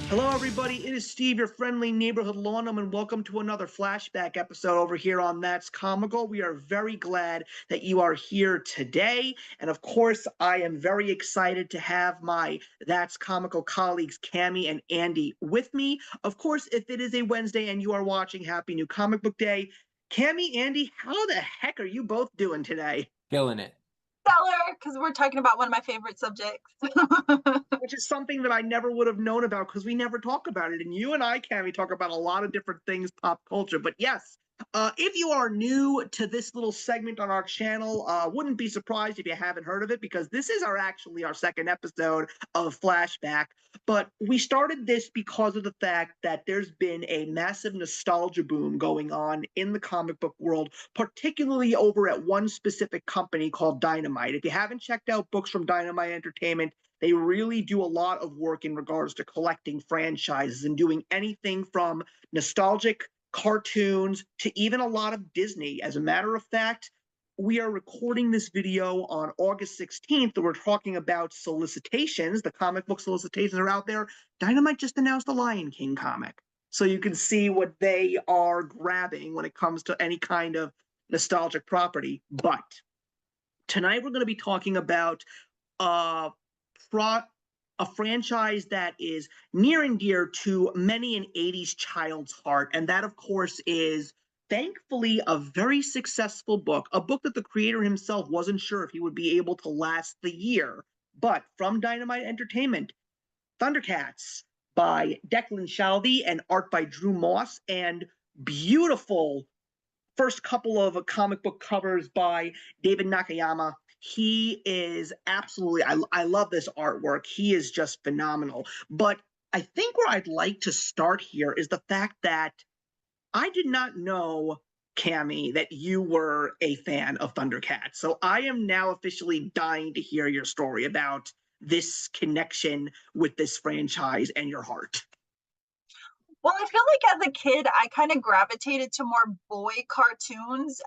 Hello, everybody. It is Steve, your friendly neighborhood lawnman, and welcome to another Flashback episode over here on That's Comical. We are very glad that you are here today. And of course, I am very excited to have my That's Comical colleagues, Cammie and Andy, with me. Of course, if it is a Wednesday and you are watching, Happy New Comic Book Day. Cammie, Andy, how the heck are you both doing today? Killing it. Stellar, because we're talking about one of my favorite subjects. Which is something that I never would have known about because we never talk about it. And you and I, Cammie, talk about a lot of different things, pop culture. But yes, if you are new to this little segment on our channel, wouldn't be surprised if you haven't heard of it because this is actually our second episode of Flashback. But we started this because of the fact that there's been a massive nostalgia boom going on in the comic book world, particularly over at one specific company called Dynamite. If you haven't checked out books from Dynamite Entertainment, they really do a lot of work in regards to collecting franchises and doing anything from nostalgic cartoons to even a lot of Disney. As a matter of fact, we are recording this video on August 16th. We're talking about solicitations. The comic book solicitations are out there. Dynamite just announced the Lion King comic. So you can see what they are grabbing when it comes to any kind of nostalgic property. But tonight we're going to be talking about a franchise that is near and dear to many an 80s child's heart. And that, of course, is thankfully a very successful book, a book that the creator himself wasn't sure if he would be able to last the year. But from Dynamite Entertainment, Thundercats by Declan Shalvey and art by Drew Moss, and beautiful first couple of comic book covers by David Nakayama. He is absolutely, I love this artwork. He is just phenomenal. But I think where I'd like to start here is the fact that I did not know, Cammie, that you were a fan of Thundercats. So I am now officially dying to hear your story about this connection with this franchise and your heart. Well, I feel like as a kid, I kind of gravitated to more boy cartoons.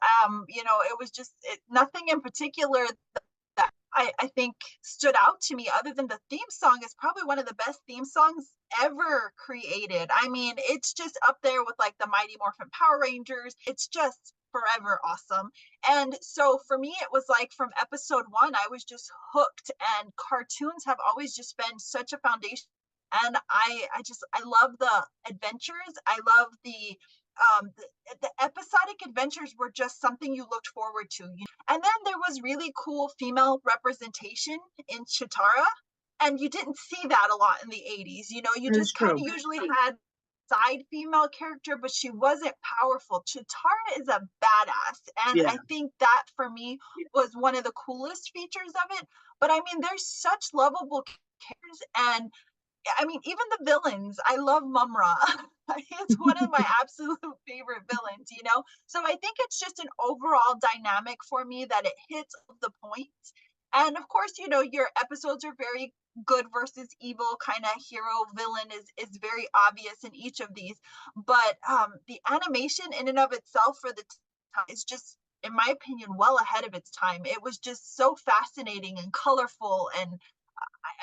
It was just nothing in particular that I think stood out to me other than the theme song is probably one of the best theme songs ever created. I mean, it's just up there with like the Mighty Morphin Power Rangers. It's just forever awesome. And so for me, it was like from episode one, I was just hooked, and cartoons have always just been such a foundation. And I love the adventures. I love the episodic adventures were just something you looked forward to. And then there was really cool female representation in Chitara, and you didn't see that a lot in the 80s. You just kind of usually had side female character, but she wasn't powerful. Chitara is a badass, and I think that for me was one of the coolest features of it. But I mean, there's such lovable characters, and I mean, even the villains. I love Mumra. It's one of my absolute favorite villains, So I think it's just an overall dynamic for me that it hits the points. And of course, your episodes are very good versus evil kind of hero villain is very obvious in each of these. But the animation in and of itself for the time is just, in my opinion, well ahead of its time. It was just so fascinating and colorful, and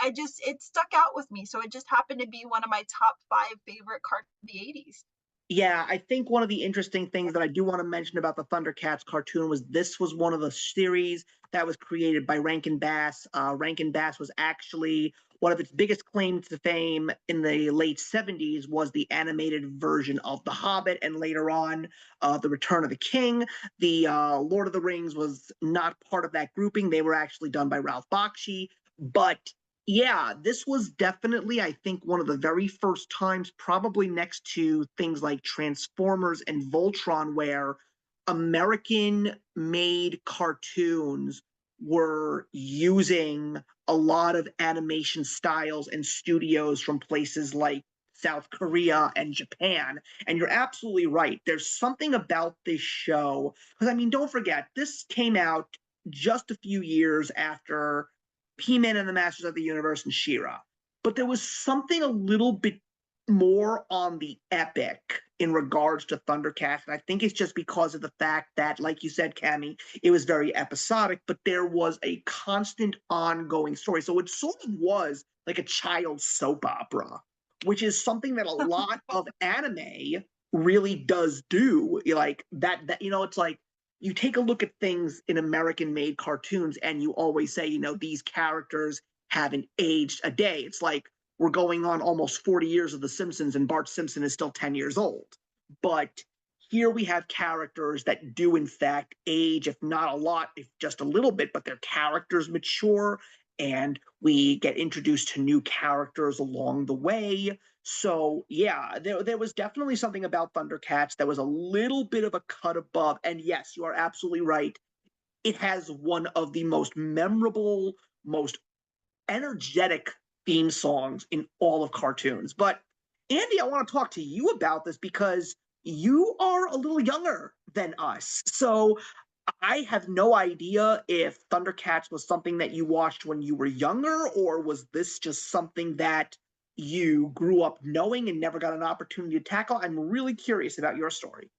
it stuck out with me. So it just happened to be one of my top 5 favorite cartoons of the 80s. Yeah, I think one of the interesting things that I do want to mention about the Thundercats cartoon was this was one of the series that was created by Rankin Bass. Rankin Bass was actually one of its biggest claims to fame in the late 70s was the animated version of The Hobbit, and later on, The Return of the King. The Lord of the Rings was not part of that grouping. They were actually done by Ralph Bakshi. But yeah, this was definitely, I think, one of the very first times, probably next to things like Transformers and Voltron, where American-made cartoons were using a lot of animation styles and studios from places like South Korea and Japan. And you're absolutely right. There's something about this show, because, I mean, don't forget, this came out just a few years after He-Man and the Masters of the Universe and She-Ra. But there was something a little bit more on the epic in regards to Thundercats. And I think it's just because of the fact that, like you said, Cammy, it was very episodic, but there was a constant ongoing story. So it sort of was like a child soap opera, which is something that a lot of anime really does do. Like that, it's like you take a look at things in American made cartoons and you always say, these characters haven't aged a day. It's like we're going on almost 40 years of The Simpsons and Bart Simpson is still 10 years old. But here we have characters that do, in fact, age, if not a lot, if just a little bit, but their characters mature and we get introduced to new characters along the way. So, yeah, there was definitely something about Thundercats that was a little bit of a cut above. And yes, you are absolutely right. It has one of the most memorable, most energetic theme songs in all of cartoons. But Andy, I want to talk to you about this because you are a little younger than us. So I have no idea if Thundercats was something that you watched when you were younger, or was this just something that you grew up knowing and never got an opportunity to tackle? I'm really curious about your story.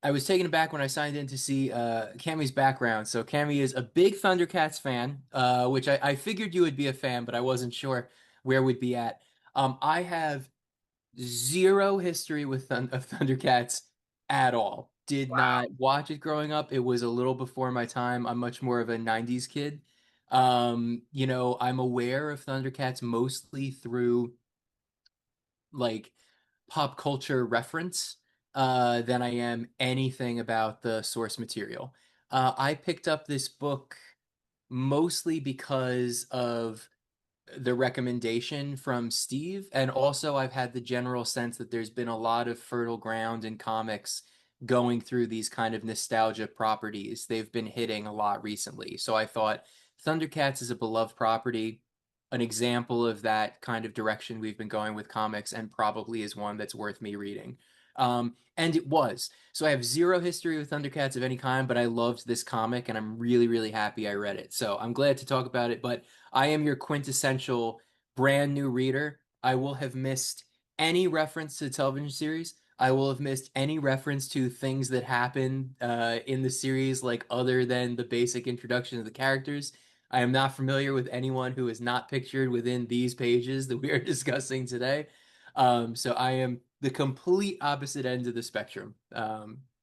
I was taken aback when I signed in to see Cammy's background. So Cammy is a big Thundercats fan, which I figured you would be a fan, but I wasn't sure where we'd be at. I have zero history with of Thundercats at all. Did Wow. not watch it growing up. It was a little before my time. I'm much more of a 90s kid. I'm aware of Thundercats mostly through like pop culture reference than I am anything about the source material. I picked up this book mostly because of the recommendation from Steve, and also I've had the general sense that there's been a lot of fertile ground in comics going through these kind of nostalgia properties. They've been hitting a lot recently. So I thought Thundercats is a beloved property, an example of that kind of direction we've been going with comics, and probably is one that's worth me reading. And it was. So I have zero history with Thundercats of any kind, but I loved this comic and I'm really, really happy I read it. So I'm glad to talk about it, but I am your quintessential brand new reader. I will have missed any reference to the television series. I will have missed any reference to things that happen in the series, like other than the basic introduction of the characters. I am not familiar with anyone who is not pictured within these pages that we are discussing today. So I am the complete opposite end of the spectrum.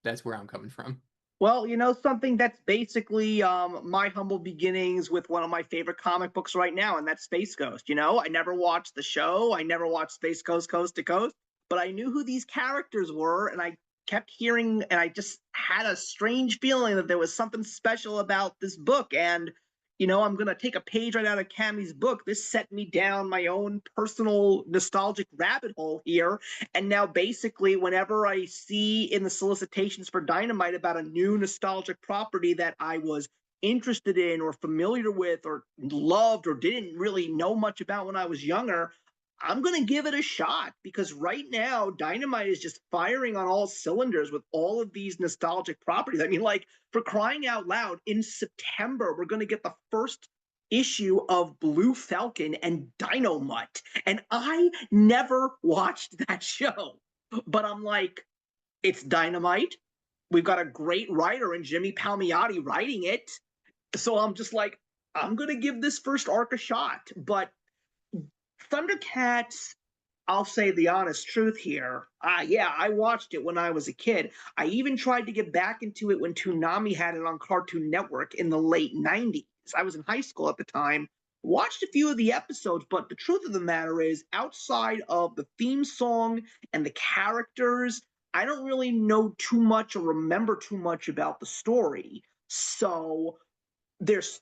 That's where I'm coming from. Well, something that's basically my humble beginnings with one of my favorite comic books right now, and that's Space Ghost. I never watched the show, I never watched Space Ghost Coast to Coast, but I knew who these characters were, and I kept hearing, and I just had a strange feeling that there was something special about this book. And I'm going to take a page right out of Cammy's book. This set me down my own personal nostalgic rabbit hole here. And now, basically, whenever I see in the solicitations for Dynamite about a new nostalgic property that I was interested in or familiar with or loved or didn't really know much about when I was younger, I'm going to give it a shot, because right now Dynamite is just firing on all cylinders with all of these nostalgic properties. I mean, like, for crying out loud, in September we're going to get the first issue of Blue Falcon and Dynamite, and I never watched that show, but I'm like, it's Dynamite. We've got a great writer in Jimmy Palmiotti writing it, so I'm just like, I'm going to give this first arc a shot. But Thundercats, I'll say the honest truth here. Yeah, I watched it when I was a kid. I even tried to get back into it when Toonami had it on Cartoon Network in the late 90s. I was in high school at the time. Watched a few of the episodes, but the truth of the matter is, outside of the theme song and the characters, I don't really know too much or remember too much about the story. So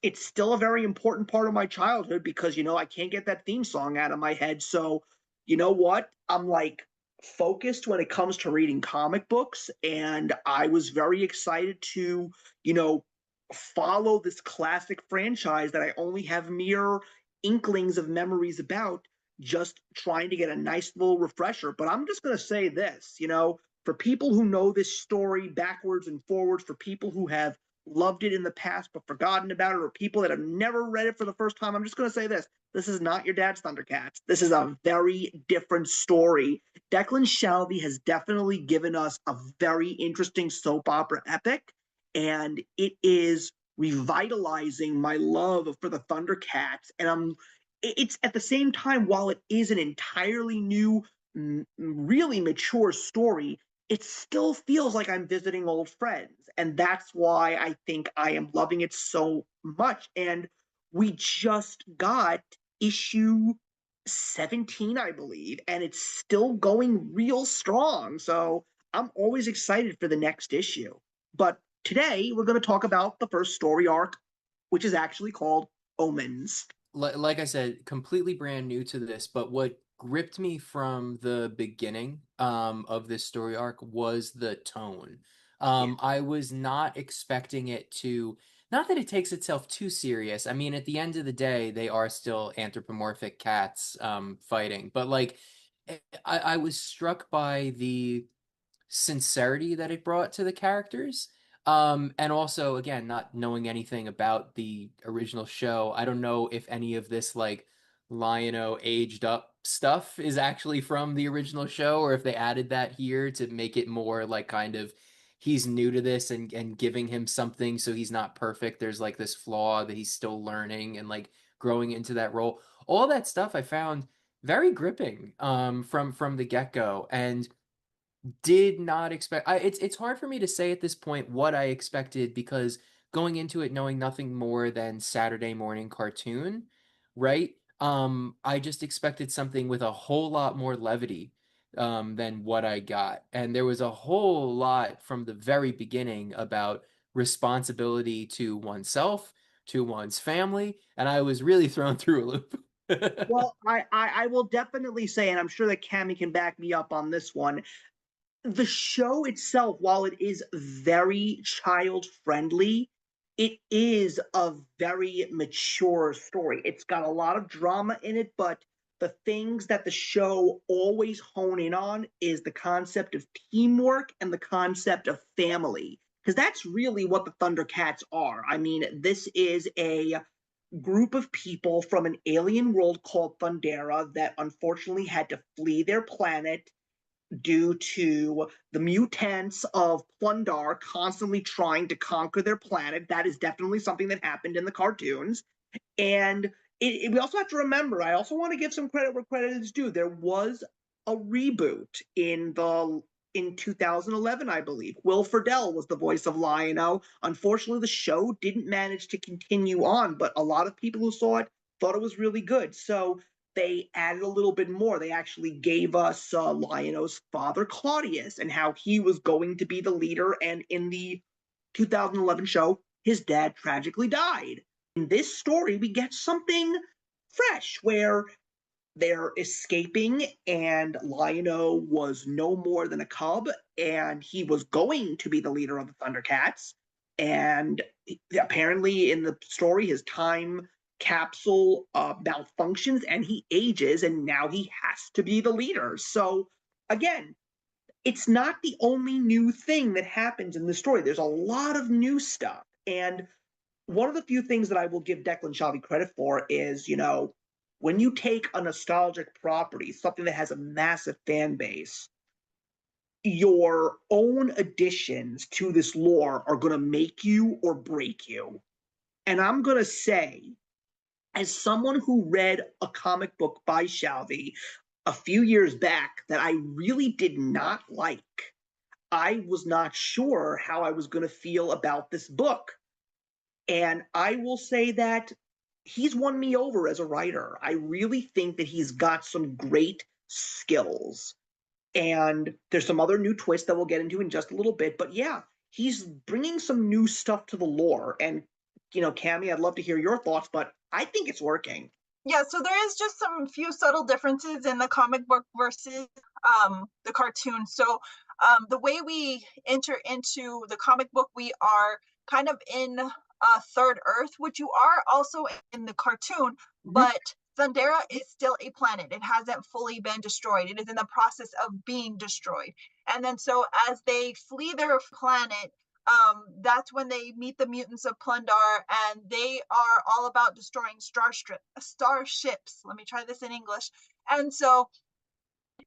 it's still a very important part of my childhood, because I can't get that theme song out of my head. So you know what, I'm like focused when it comes to reading comic books, and I was very excited to follow this classic franchise that I only have mere inklings of memories about, just trying to get a nice little refresher. But I'm just going to say this, for people who know this story backwards and forwards, for people who have loved it in the past but forgotten about it, or people that have never read it for the first time, I'm just going to say this. This is not your dad's Thundercats. This is a very different story. Declan Shalvey has definitely given us a very interesting soap opera epic, and it is revitalizing my love for the Thundercats. And it's at the same time, while it is an entirely new, really mature story, it still feels like I'm visiting old friends. And that's why I think I am loving it so much. And we just got issue 17, I believe, and it's still going real strong. So I'm always excited for the next issue. But today we're going to talk about the first story arc, which is actually called Omens. Like I said, completely brand new to this, but what gripped me from the beginning of this story arc was the tone. I was not expecting it to, not that it takes itself too serious. I mean, at the end of the day, they are still anthropomorphic cats fighting, but like I was struck by the sincerity that it brought to the characters. And also, again, not knowing anything about the original show, I don't know if any of this like Lion-O aged up stuff is actually from the original show, or if they added that here to make it more like kind of he's new to this and giving him something so he's not perfect. There's like this flaw that he's still learning and like growing into that role. All that stuff I found very gripping from the get-go, and did not expect. It's hard for me to say at this point what I expected, because going into it knowing nothing more than Saturday morning cartoon, right? I just expected something with a whole lot more levity than what I got, and there was a whole lot from the very beginning about responsibility to oneself, to one's family, and I was really thrown through a loop. Well, I will definitely say, and I'm sure that Cammy can back me up on this one, the show itself, while it is very child friendly, it is a very mature story. It's got a lot of drama in it, but the things that the show always hone in on is the concept of teamwork and the concept of family. Because that's really what the Thundercats are. I mean, this is a group of people from an alien world called Thundera that unfortunately had to flee their planet due to the mutants of Plundar constantly trying to conquer their planet. That is definitely something that happened in the cartoons. And we also have to remember, I also want to give some credit where credit is due. There was a reboot in 2011, I believe. Will Friedle was the voice of Lion-O. Unfortunately, the show didn't manage to continue on, but a lot of people who saw it thought it was really good. So they added a little bit more. They actually gave us Lion-O's father, Claudius, and how he was going to be the leader. And in the 2011 show, his dad tragically died. In this story, we get something fresh where they're escaping, and Lion-O was no more than a cub, and he was going to be the leader of the Thundercats. And apparently, in the story, his time capsule malfunctions and he ages, and now he has to be the leader. So, again, it's not the only new thing that happens in the story. There's a lot of new stuff. And one of the few things that I will give Declan Shalvey credit for is, when you take a nostalgic property, something that has a massive fan base, your own additions to this lore are going to make you or break you. And I'm going to say, as someone who read a comic book by Shalvey a few years back that I really did not like, I was not sure how I was going to feel about this book. And I will say that he's won me over as a writer. I really think that he's got some great skills. And there's some other new twists that we'll get into in just a little bit. But yeah, he's bringing some new stuff to the lore. And, Cammy, I'd love to hear your thoughts, but I think it's working. Yeah, so there is just some few subtle differences in the comic book versus the cartoon. So the way we enter into the comic book, we are kind of in Third Earth, which you are also in the cartoon, but Thundera is still a planet. It hasn't fully been destroyed. It is in the process of being destroyed. And then so as they flee their planet, That's when they meet the mutants of Plundar, and they are all about destroying starships. Let me try this in English. And so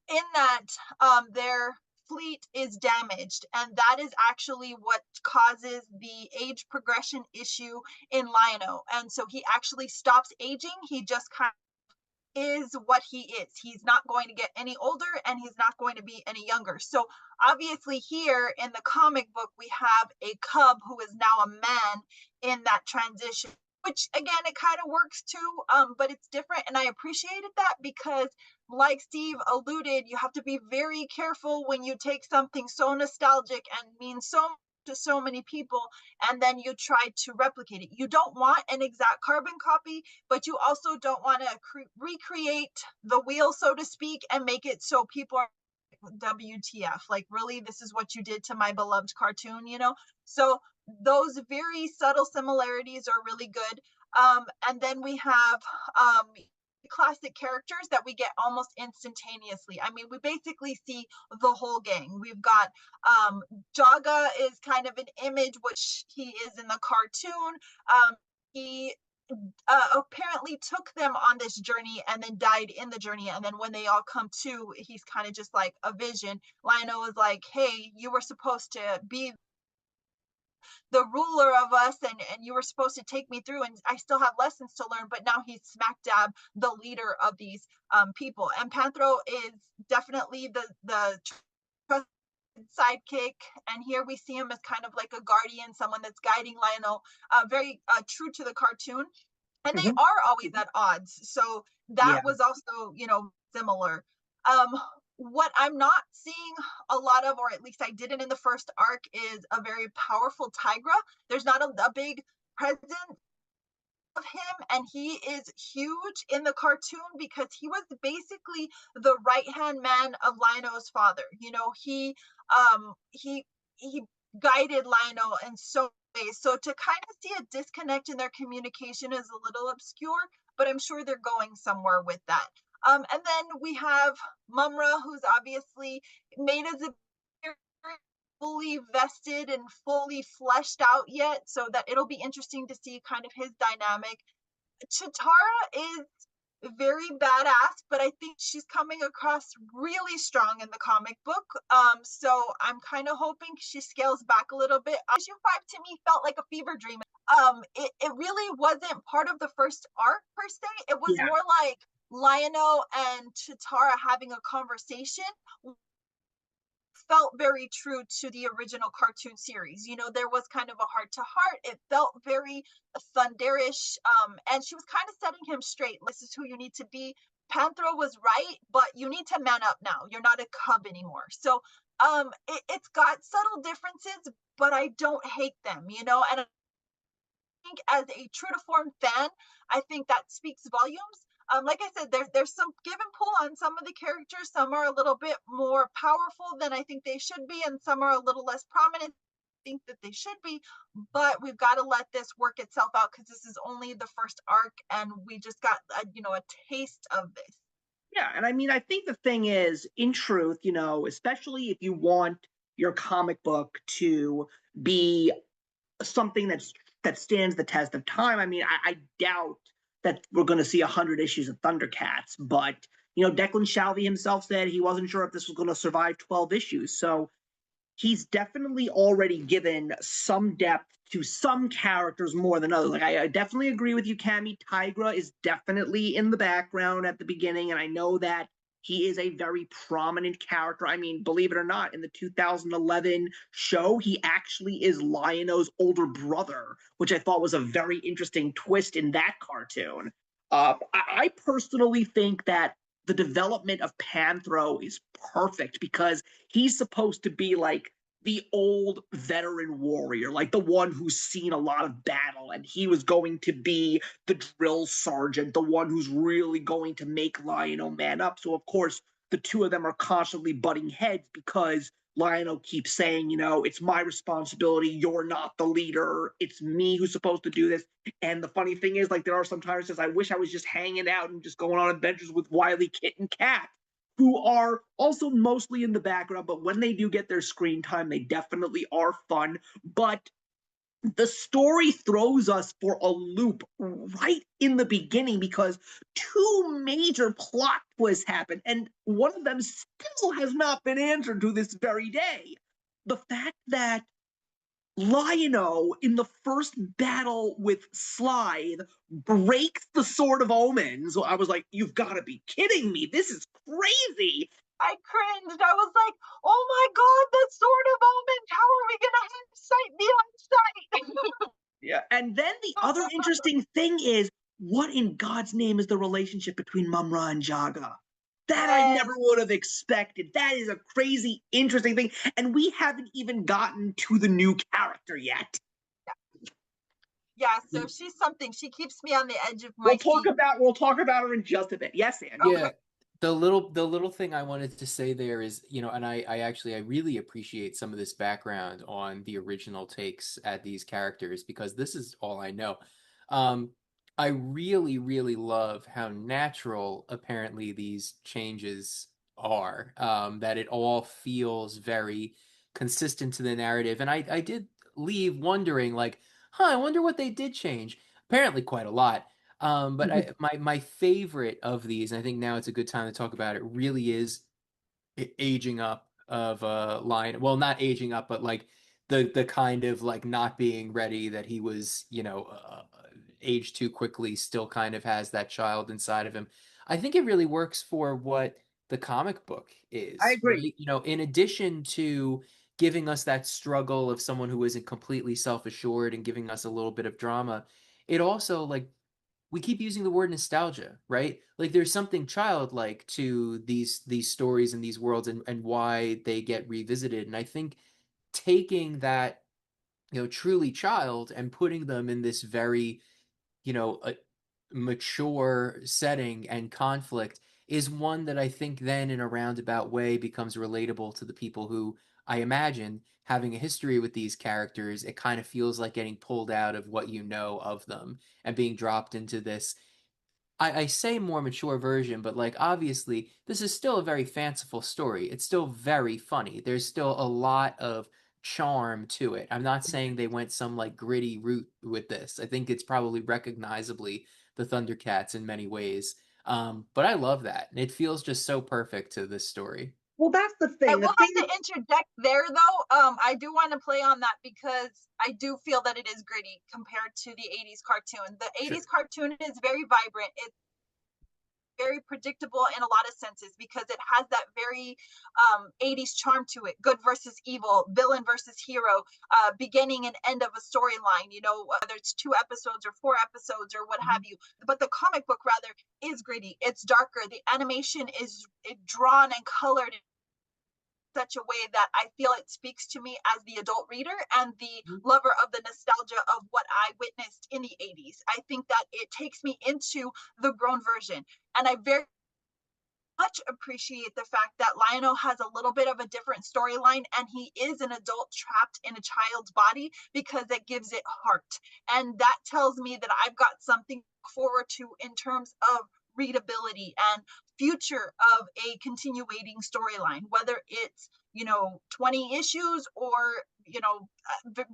in that, their fleet is damaged, and that is actually what causes the age progression issue in Lion-O. And so he actually stops aging. He just kind of is what he is. He's not going to get any older, and he's not going to be any younger. So obviously here in the comic book, we have a cub who is now a man in that transition, which again, it kind of works too, but it's different. And I appreciated that because, like Steve alluded, you have to be very careful when you take something so nostalgic and means so much to so many people, and then you try to replicate it. You don't want an exact carbon copy, but you also don't want to recreate the wheel, so to speak, and make it so people are WTF, like, really, this is what you did to my beloved cartoon, you know? So those very subtle similarities are really good. And then we have classic characters that we get almost instantaneously. I mean, we basically see the whole gang. We've got Jaga is kind of an image, which he is in the cartoon. He apparently took them on this journey and then died in the journey. And then when they all come to, he's kind of just like a vision. Lion-O was like, hey, you were supposed to be the ruler of us, and you were supposed to take me through, and I still have lessons to learn. But now he's smack dab the leader of these people. And Panthro is definitely the sidekick, and here we see him as kind of like a guardian, someone that's guiding Lion-O, very true to the cartoon. And they are always at odds, so that was also, you know, similar. What I'm not seeing a lot of, or at least I didn't in the first arc, is a very powerful Tigra. There's not a big presence of him, and he is huge in the cartoon because he was basically the right-hand man of Lion-O's father. You know, he guided Lion-O in so many ways. So to kind of see a disconnect in their communication is a little obscure, but I'm sure they're going somewhere with that. And then we have Mumra, who's obviously made as a fully vested and fully fleshed out yet, so that it'll be interesting to see kind of his dynamic. Chitara is very badass, but I think she's coming across really strong in the comic book. So I'm kind of hoping she scales back a little bit. Issue 5 to me felt like a fever dream. It really wasn't part of the first arc per se. It was more like Lion-O and Chitara having a conversation. Felt very true to the original cartoon series. You know, there was kind of a heart to heart. It felt very thunderish, and she was kind of setting him straight. This is who you need to be. Panthro was right, but you need to man up now. You're not a cub anymore. So it's got subtle differences, but I don't hate them, you know. And I think as a true to form fan, I think that speaks volumes. Like I said, there's some give and pull on some of the characters. Some are a little bit more powerful than I think they should be, and some are a little less prominent than I think that they should be. But we've got to let this work itself out because this is only the first arc, and we just got a taste of this. Yeah, and I mean, I think the thing is, in truth, you know, especially if you want your comic book to be something that stands the test of time. I mean, I doubt that we're going to see 100 issues of Thundercats, but you know, Declan Shalvey himself said he wasn't sure if this was going to survive 12 issues. So he's definitely already given some depth to some characters more than others. Like I definitely agree with you, Cammy. Tigra is definitely in the background at the beginning, and I know that he is a very prominent character. I mean, believe it or not, in the 2011 show, he actually is Lion-O's older brother, which I thought was a very interesting twist in that cartoon. I personally think that the development of Panthro is perfect because he's supposed to be like the old veteran warrior, like the one who's seen a lot of battle, and he was going to be the drill sergeant, the one who's really going to make Lion-O man up. So of course the two of them are constantly butting heads because Lion-O keeps saying, you know, it's my responsibility, you're not the leader, it's me who's supposed to do this. And the funny thing is, like, there are some times says, I wish I was just hanging out and just going on adventures with Wile E. Kit and Cat. who are also mostly in the background, but when they do get their screen time, they definitely are fun. But the story throws us for a loop right in the beginning because two major plot twists happen, and one of them still has not been answered to this very day. The fact that Lion-O in the first battle with Slithe breaks the Sword of Omens. I was like, you've got to be kidding me. This is crazy. I cringed. I was like, oh my God, the Sword of Omens. How are we going to have sight beyond sight? Yeah. And then the other interesting thing is, what in God's name is the relationship between Mumra and Jaga? That I never would have expected. That is a crazy, interesting thing. And we haven't even gotten to the new character yet. Yeah, so she's something. She keeps me on the edge of my seat. We'll talk about her in just a bit. Yes, Anne. Yeah. Okay. The little thing I wanted to say there is, and I really appreciate some of this background on the original takes at these characters because this is all I know. I really, really love how natural apparently these changes are. That it all feels very consistent to the narrative. And I did leave wondering, like, I wonder what they did change. Apparently quite a lot. But my favorite of these, and I think now it's a good time to talk about it, really is aging up of Lion. Well, not aging up, but like the kind of like not being ready that he was, aged too quickly, still kind of has that child inside of him. I think it really works for what the comic book is. I agree. Right? In addition to giving us that struggle of someone who isn't completely self-assured and giving us a little bit of drama, it also like we keep using the word nostalgia, right? Like there's something childlike to these stories and these worlds and why they get revisited. And I think taking that, truly child and putting them in this very, mature setting and conflict is one that I think then in a roundabout way becomes relatable to the people who I imagine having a history with these characters. It kind of feels like getting pulled out of what you know of them and being dropped into this. I say more mature version, but like obviously this is still a very fanciful story. It's still very funny. There's still a lot of charm to it. I'm not saying they went some like gritty route with this. I think it's probably recognizably the Thundercats in many ways. But I love that. It feels just so perfect to this story. Well, that's the thing. I will have to interject there, though. I do want to play on that because I do feel that it is gritty compared to the 80s cartoon. The 80s cartoon is very vibrant. It's very predictable in a lot of senses because it has that very 80s charm to it. Good versus evil, villain versus hero, beginning and end of a storyline, whether it's 2 episodes or 4 episodes or what have you. But the comic book rather is gritty. It's darker. The animation is drawn and colored such a way that I feel it speaks to me as the adult reader and the lover of the nostalgia of what I witnessed in the 80s. I think that it takes me into the grown version. And I very much appreciate the fact that Lion-O has a little bit of a different storyline and he is an adult trapped in a child's body because it gives it heart. And that tells me that I've got something to look forward to in terms of readability and future of a continuating storyline, whether it's 20 issues or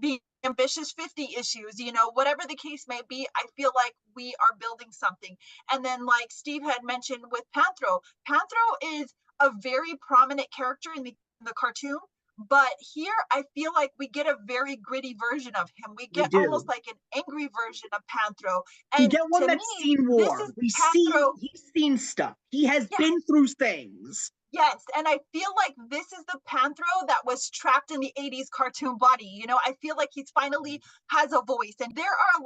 being ambitious 50 issues, whatever the case may be. I feel like we are building something. And then like Steve had mentioned with Panthro is a very prominent character in the cartoon, but here I feel like we get a very gritty version of him. We get almost like an angry version of Panthro. And we get one that's seen war. He's seen stuff. He has been through things. Yes, and I feel like this is the Panthro that was trapped in the 80s cartoon body. I feel like he's finally has a voice. And there are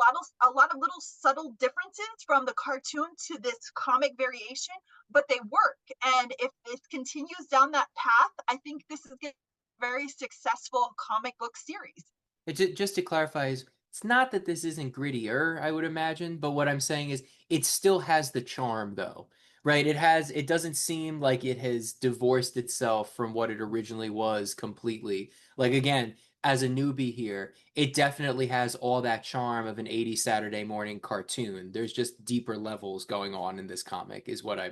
a lot of little subtle differences from the cartoon to this comic variation, but they work. And if it continues down that path, I think this is a very successful comic book series. Just to clarify, it's not that this isn't grittier, I would imagine, but what I'm saying is it still has the charm though. Right, it doesn't seem like it has divorced itself from what it originally was completely. Like again, as a newbie here, it definitely has all that charm of an 80s Saturday morning cartoon. There's just deeper levels going on in this comic is what I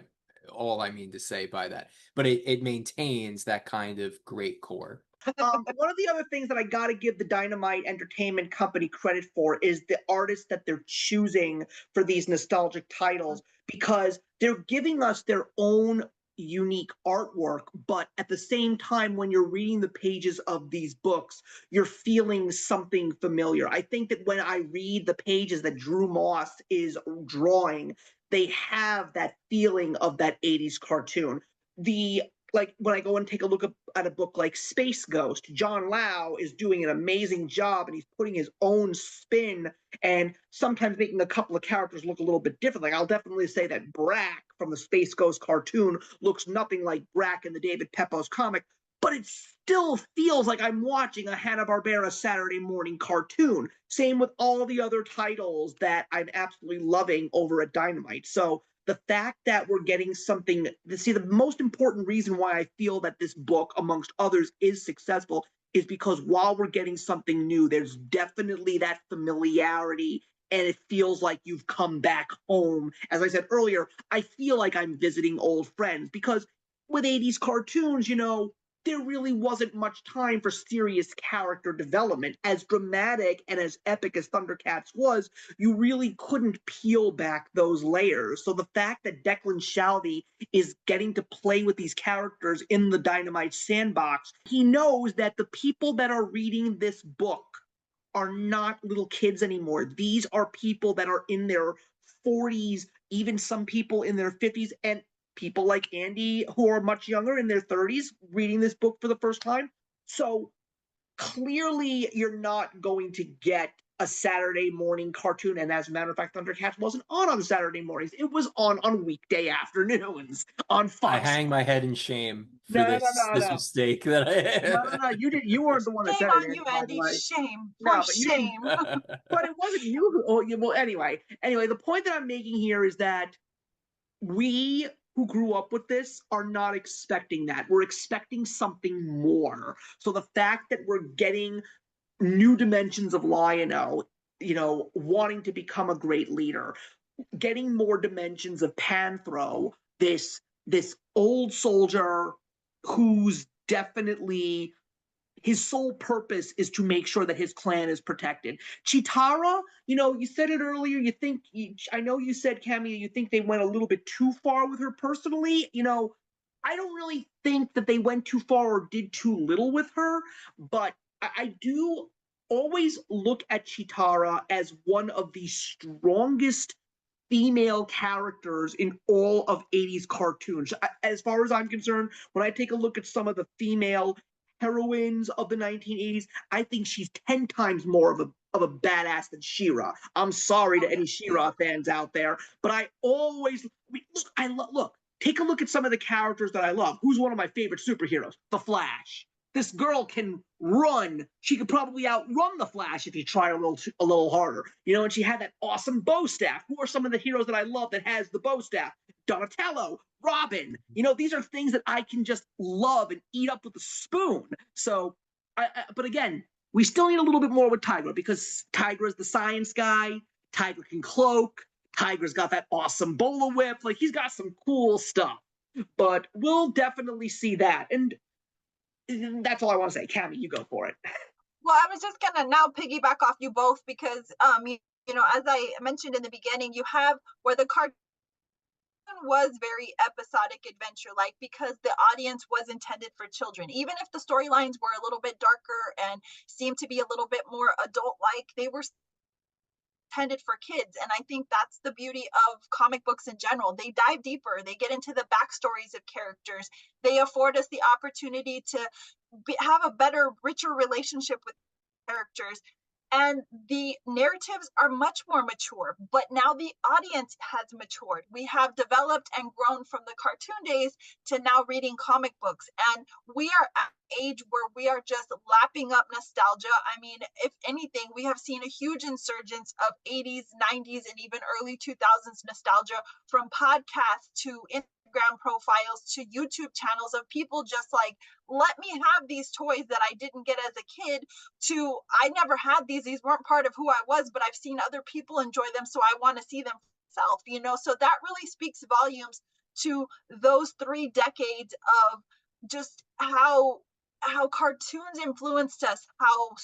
all I mean to say by that. But it maintains that kind of great core. One of the other things that I got to give the Dynamite Entertainment Company credit for is the artists that they're choosing for these nostalgic titles, because they're giving us their own unique artwork, but at the same time, when you're reading the pages of these books, you're feeling something familiar. I think that when I read the pages that Drew Moss is drawing, they have that feeling of that 80s cartoon. Like when I go and take a look at a book like Space Ghost, John Lau is doing an amazing job, and he's putting his own spin and sometimes making a couple of characters look a little bit different. Like I'll definitely say that Brack from the Space Ghost cartoon looks nothing like Brack in the David Pepose comic, but it still feels like I'm watching a Hanna-Barbera Saturday morning cartoon. Same with all the other titles that I'm absolutely loving over at Dynamite. So the fact that we're getting something, see, the most important reason why I feel that this book, amongst others, is successful is because while we're getting something new, there's definitely that familiarity, and it feels like you've come back home. As I said earlier, I feel like I'm visiting old friends, because with 80s cartoons, there really wasn't much time for serious character development. As dramatic and as epic as Thundercats was, you really couldn't peel back those layers. So the fact that Declan Shalvey is getting to play with these characters in the Dynamite sandbox, he knows that the people that are reading this book are not little kids anymore. These are people that are in their 40s, even some people in their 50s, and people like Andy who are much younger, in their 30s, reading this book for the first time. So clearly you're not going to get a Saturday morning cartoon. And as a matter of fact, Thundercats wasn't on Saturday mornings. It was on weekday afternoons on Fox. I hang my head in shame for No. this mistake that I had. No. You weren't the one that Shame said on it, you, by the Andy. way. Shame. No, For but you didn't. shame. But it wasn't you who. Oh, well, anyway, the point that I'm making here is that we who grew up with this are not expecting that. We're expecting something more. So the fact that we're getting new dimensions of Lion-O, wanting to become a great leader, getting more dimensions of Panthro, this old soldier who's definitely, his sole purpose is to make sure that his clan is protected. Chitara, you said it earlier, I know you said, Cameo, you think they went a little bit too far with her personally. I don't really think that they went too far or did too little with her, but I do always look at Chitara as one of the strongest female characters in all of 80s cartoons. As far as I'm concerned, when I take a look at some of the female heroines of the 1980s, I think she's 10 times more of a badass than She-Ra. I'm sorry to any She-Ra fans out there, but I always look, take a look at some of the characters that I love. Who's one of my favorite superheroes? The Flash. This girl can run. She could probably outrun the Flash if you try a little harder. And she had that awesome bow staff. Who are some of the heroes that I love that has the bow staff? Donatello, Robin. These are things that I can just love and eat up with a spoon. So, but again, we still need a little bit more with Tigra, because Tigra's the science guy. Tigra can cloak. Tigra's got that awesome bola whip. Like, he's got some cool stuff. But we'll definitely see that. And that's all I want to say. Cammy, you go for it. Well, I was just gonna now piggyback off you both, because as I mentioned in the beginning, you have where the cartoon was very episodic adventure like, because the audience was intended for children. Even if the storylines were a little bit darker and seemed to be a little bit more adult like, they were intended for kids. And I think that's the beauty of comic books in general. They dive deeper, they get into the backstories of characters, they afford us the opportunity to have a better, richer relationship with characters, and the narratives are much more mature. But now the audience has matured. We have developed and grown from the cartoon days to now reading comic books, and we are at an age where we are just lapping up nostalgia. I mean, if anything, we have seen a huge insurgence of 80s, 90s, and even early 2000s nostalgia, from podcasts to Instagram profiles to YouTube channels of people just like, let me have these toys that I didn't get as a kid, to I never had these weren't part of who I was, but I've seen other people enjoy them, so I want to see them myself. So that really speaks volumes to those 3 decades of just how cartoons influenced us, how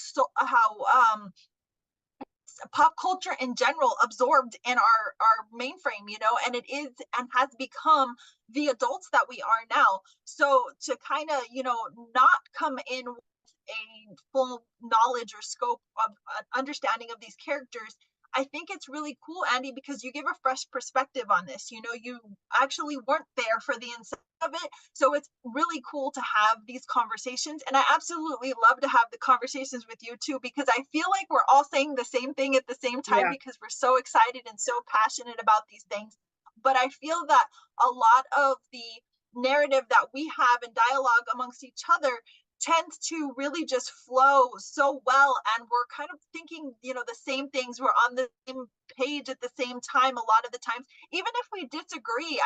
pop culture in general absorbed in our mainframe, and it is and has become the adults that we are now. So to kind of, not come in with a full knowledge or scope of understanding of these characters, I think it's really cool, Andy, because you give a fresh perspective on this. You actually weren't there for the inside of it. So it's really cool to have these conversations. And I absolutely love to have the conversations with you too, because I feel like we're all saying the same thing at the same time, Yeah. because we're so excited and so passionate about these things. But I feel that a lot of the narrative that we have and dialogue amongst each other tends to really just flow so well, and we're kind of thinking the same things, we're on the same page at the same time a lot of the times, even if we disagree.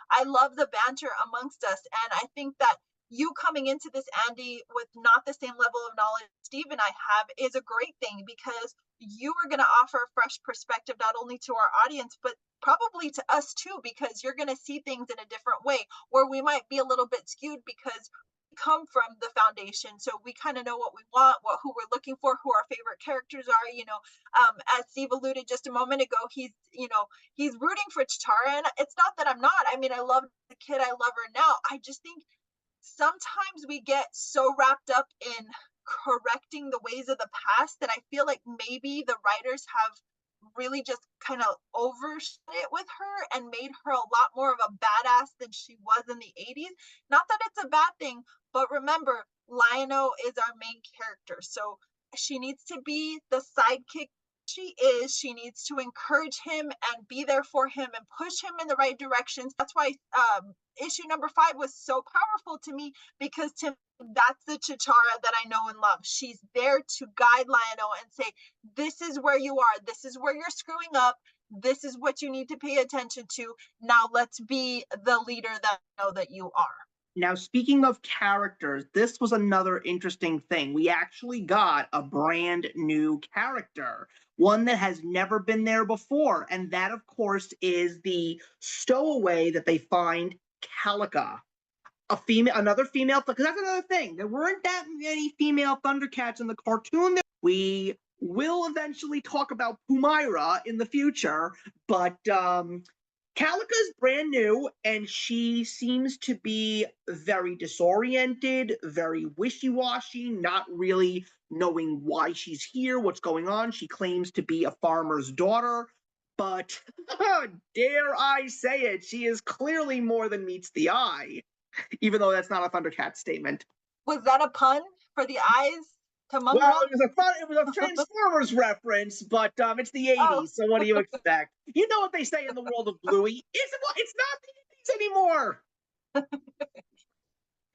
I love the banter amongst us, and I think that you coming into this, Andy, with not the same level of knowledge Steve and I have is a great thing, because you are going to offer a fresh perspective not only to our audience but probably to us too, because you're going to see things in a different way, where we might be a little bit skewed because come from the foundation, so we kind of know what we want, who we're looking for, who our favorite characters are. As Steve alluded just a moment ago, he's rooting for Chitara, and it's not that I'm not. I mean, I love the kid, I love her now. I just think sometimes we get so wrapped up in correcting the ways of the past that I feel like maybe the writers have really just kind of overshot it with her and made her a lot more of a badass than she was in the 80s. Not that it's a bad thing, but remember, Lion-O is our main character, so she needs to be the sidekick she is. She needs to encourage him and be there for him and push him in the right directions. That's why issue number 5 was so powerful to me, because to that's the Chitara that I know and love. She's there to guide Lion-O and say, this is where you are, this is where you're screwing up, this is what you need to pay attention to. Now let's be the leader that I know that you are. Now, speaking of characters, this was another interesting thing. We actually got a brand new character, one that has never been there before, and that, of course, is the stowaway that they find, Calica. Another female, because that's another thing. There weren't that many female Thundercats in the cartoon. We will eventually talk about Pumaira in the future, but Calica's brand new, and she seems to be very disoriented, very wishy-washy, not really knowing why she's here, what's going on. She claims to be a farmer's daughter, but dare I say it, she is clearly more than meets the eye, even though that's not a Thundercat statement. Was that a pun for the eyes? Well, it was a Transformers reference, but it's the 80s, so what do you expect? You know what they say in the world of Bluey? It's not the 80s anymore.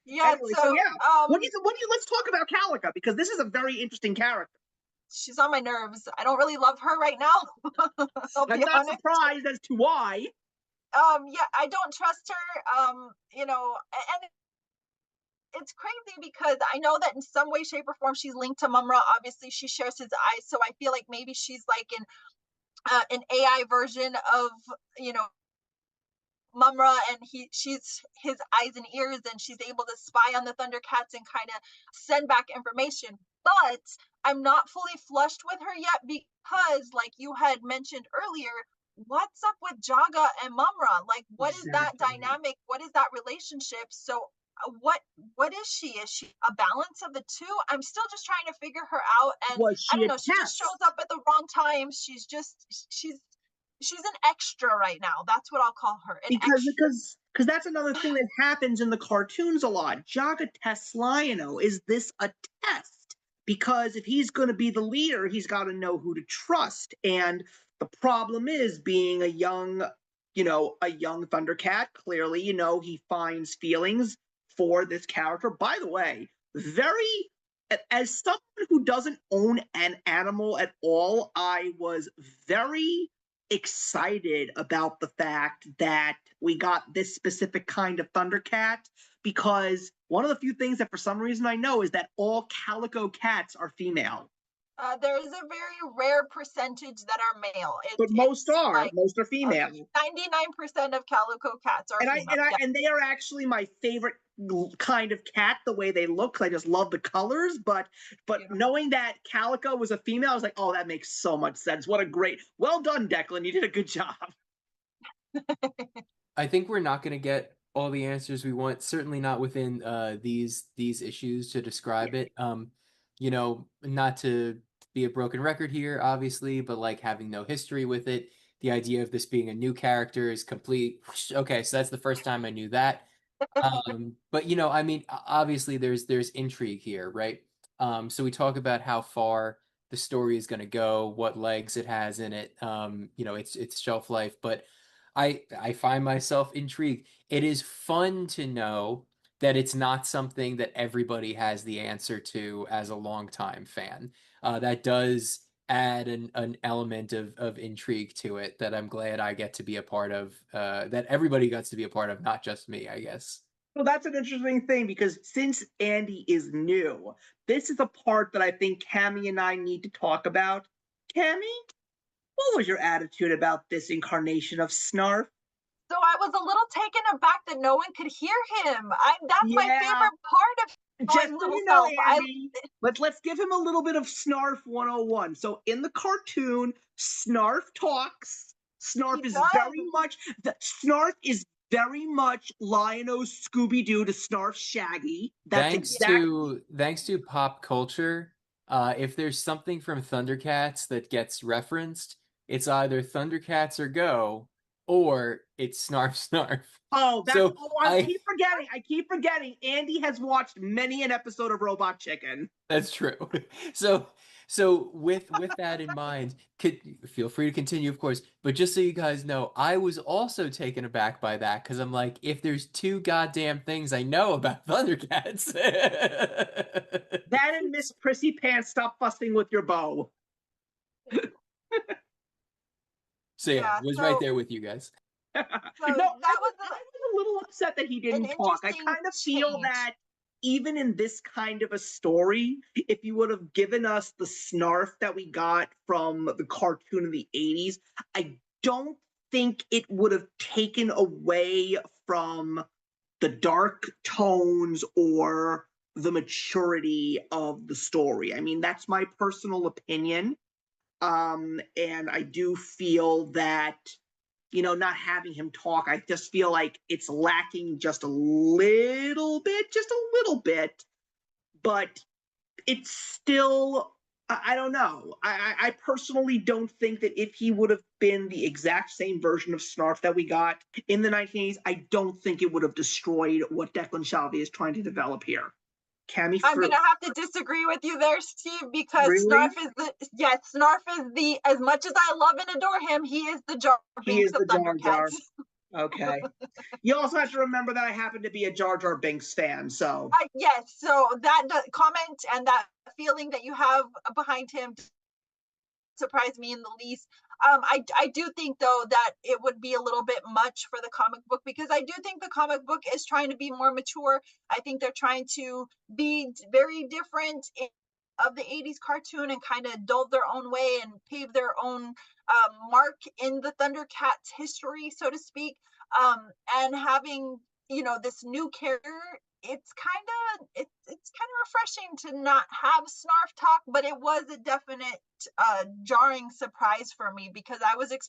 Yeah. Anyway, so yeah. Let's talk about Calica, because this is a very interesting character. She's on my nerves. I don't really love her right now. I'm not surprised as to why. Yeah, I don't trust her. And it's crazy because I know that in some way, shape, or form she's linked to Mumra. Obviously, she shares his eyes, so I feel like maybe she's like an AI version of Mumra, and she's his eyes and ears, and she's able to spy on the Thundercats and kind of send back information. But I'm not fully flushed with her yet, because, like you had mentioned earlier, what's up with Jaga and Mumra? Like, what is that dynamic? What is that relationship? So what is she? Is she a balance of the two? I'm still just trying to figure her out. And I don't know, she just shows up at the wrong time. She's an extra right now. That's what I'll call her. Because that's another thing that happens in the cartoons a lot. Jaga tests Lion-O. Is this a test? Because if he's going to be the leader, he's got to know who to trust. And the problem is, being a young Thundercat, clearly, he finds feelings for this character. By the way, as someone who doesn't own an animal at all, I was very excited about the fact that we got this specific kind of Thundercat, because one of the few things that for some reason I know is that all Calico cats are female. There is a very rare percentage that are male. But most It's are. like Most are female. 99% of calico cats are female. Yeah. And they are actually my favorite kind of cat, the way they look. I just love the colors. But knowing that Calico was a female, I was like, oh, that makes so much sense. What a great, well done, Declan. You did a good job. I think we're not going to get all the answers we want. Certainly not within these issues to describe it. You know, not to be a broken record here, obviously, but like having no history with it, the idea of this being a new character is complete. Okay, so that's the first time I knew that. But you know, I mean, obviously there's intrigue here, right? So we talk about how far the story is going to go, what legs it has in it, you know, its shelf life, but I find myself intrigued. It is fun to know that it's not something that everybody has the answer to as a longtime fan. That does add an element of intrigue to it that I'm glad I get to be a part of, that everybody gets to be a part of, not just me, I guess. Well, that's an interesting thing because since Andy is new, this is a part that I think Cammy and I need to talk about. Cammy, what was your attitude about this incarnation of Snarf? So I was a little taken aback that no one could hear him. That's my Yeah. favorite part of Just my so little you know, self. Andy, let's give him a little bit of Snarf 101. So in the cartoon, Snarf talks. Snarf He is does. Snarf is very much Lion-O's Scooby-Doo to Snarf's Shaggy. That's Thanks to pop culture, if there's something from Thundercats that gets referenced, it's either Thundercats or Go, or it's Snarf Snarf. Oh, So I keep forgetting. I keep forgetting. Andy has watched many an episode of Robot Chicken. That's true. So with that in mind, feel free to continue, of course. But just so you guys know, I was also taken aback by that because I'm like, if there's two goddamn things I know about Thundercats, That and Miss Prissy Pants, stop fussing with your bow. So yeah, was right there with you guys. So No, that was I was a little upset that he didn't talk. I kind of feel change. that even in this kind of a story, if you would have given us the Snarf that we got from the cartoon in the 80s, I don't think it would have taken away from the dark tones or the maturity of the story. I mean, that's my personal opinion. And I do feel that, you know, not having him talk, I just feel like it's lacking just a little bit, but it's still, I don't know. I personally don't think that if he would have been the exact same version of Snarf that we got in the 1980s, I don't think it would have destroyed what Declan Shalvey is trying to develop here. Cammy, I'm gonna have to disagree with you there, Steve, because really? Snarf is the as much as I love and adore him, he is the Jar Binks of Thundercats. Okay. You also have to remember that I happen to be a Jar Jar Binks fan, so. Yes, so that comment and that feeling that you have behind him surprised me in the least. I do think though that it would be a little bit much for the comic book because I do think the comic book is trying to be more mature. I think they're trying to be very different of the 80s cartoon and kind of delve their own way and pave their own mark in the Thundercats history, so to speak. And having, you know, this new character, it's kind of refreshing to not have Snarf talk, but it was a definite jarring surprise for me because I was like,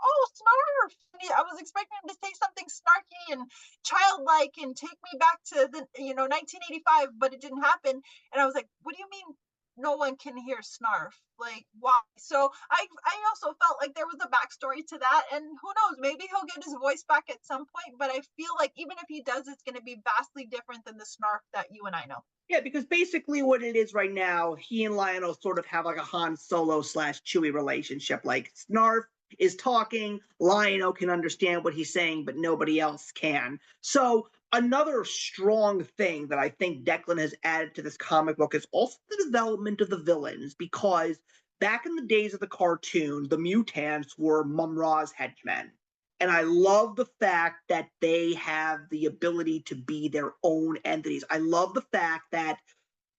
oh, Snarf. I was expecting him to say something snarky and childlike and take me back to the 1985, but it didn't happen. And I was like, what do you mean no one can hear Snarf? Like, why? So I also felt like there was a backstory to that, and who knows, maybe he'll get his voice back at some point, but I feel like even if he does, it's going to be vastly different than the Snarf that you and I know. Yeah, because basically what it is right now, he and Lion-O sort of have like a Han Solo / Chewie relationship. Like, Snarf is talking, Lion-O can understand what he's saying, but nobody else can. So another strong thing that I think Declan has added to this comic book is also the development of the villains, because back in the days of the cartoon, the mutants were Mum-Ra's henchmen. And I love the fact that they have the ability to be their own entities. I love the fact that